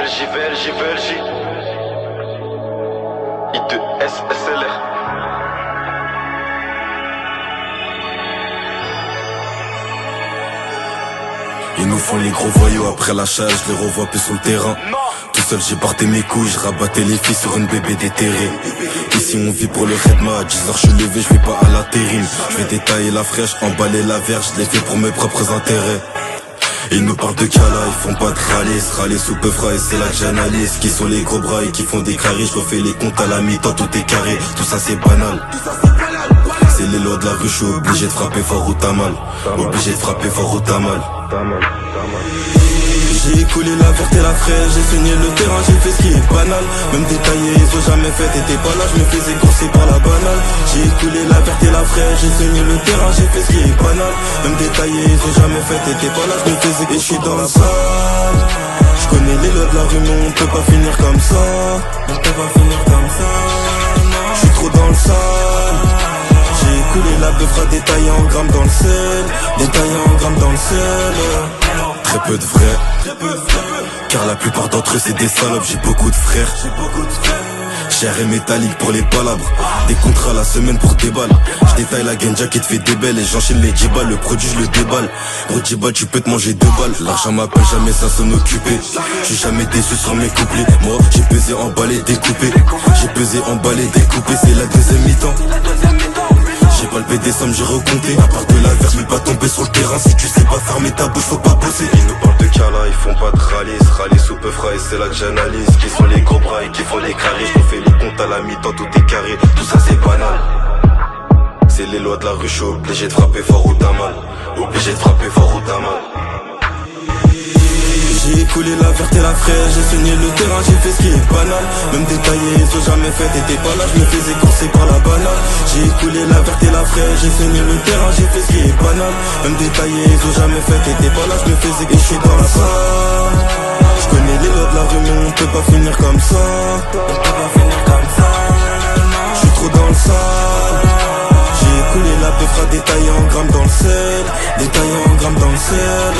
VLJ I2S SLR. Ils nous font les gros voyous après l'achat, je les revois plus sur le terrain. Tout seul j'ai porté mes couilles, je rabattais les filles sur une bébé déterrée. Ici on vit pour le Redma, à 10h je suis levé, je vais pas à l'intérim. Je vais détailler la fraîche, emballer la verge, je l'ai fait pour mes propres intérêts. Ils nous parlent de Kala, ils font pas de râler sous peu frais, c'est là que j'analyse. Qui sont les gros bras et qui font des carrés, je refais les comptes à la mi-temps, tout est carré, tout ça c'est banal. C'est les lois de la rue, je suis obligé de frapper fort ou t'as mal. Obligé de frapper fort ou t'as mal. J'ai écoulé la verte et la fraîche, j'ai saigné le terrain, j'ai fait ce qui est banal. Même détaillé, ils ont jamais fait, t'étais pas là, je me faisais courser par la banale. J'ai écoulé la verte et la fraîche, j'ai saigné le terrain, j'ai fait ce qui est banal. Même détaillé, ils ont jamais fait, t'étais pas là, je me faisais courser. Et je suis dans la salle, je connais les lois de la rue, mais on peut pas finir comme ça. On peut pas finir comme ça. Je suis trop dans le sale. J'ai écoulé la beufra détaillée en grammes dans le sel. Détaillée en grammes dans le sel. Très peu de vrais, car la plupart d'entre eux c'est des salopes. J'ai beaucoup de frères, cher et métallique pour les palabres. Des contrats la semaine pour tes balles. Je détaille la genja qui te fait des belles et j'enchaîne les 10 balles. Le produit je le déballe. Pour 10 balles tu peux te manger 2 balles. L'argent m'appelle jamais ça s'en occuper. J'suis jamais déçu sur mes couplets. Moi j'ai pesé, emballé, découpé. J'ai pesé, emballé, découpé. C'est la deuxième mi-temps. J'ai palpé des sommes, j'ai recompté. À part de la verse, mais pas tomber sur le terrain. Si tu sais pas fermer ta bouche, faut pas bosser. Ils nous parlent de Kala, ils font pas de rallye sous peu frais, c'est là que j'analyse. Qui sont les gros bras et qui font les carrés. Je refais les comptes à la mi-temps, tout est carré. Tout ça c'est banal. C'est les lois de la rue, je suis obligé de frapper fort ou t'as mal. Obligé de frapper fort ou t'as mal. J'ai écoulé la verte et la fraîche, j'ai saigné le terrain, j'ai fait ce qui est banal. Même détaillé, ils ont jamais fait, t'étais pas là, je me faisais courser par la banale. J'ai écoulé la verte et la fraîche, j'ai saigné le terrain, j'ai fait ce qui est banal. Même détaillé, ils ont jamais fait, t'étais pas là, je me faisais courser. Et je suis dans la salle, je connais les lois de la rue, mais on peut pas finir comme ça. On peut pas finir comme ça. Je suis trop dans le sale. J'ai écoulé la beufra détaillée en grammes dans le sel. Détaillée en grammes dans le sel.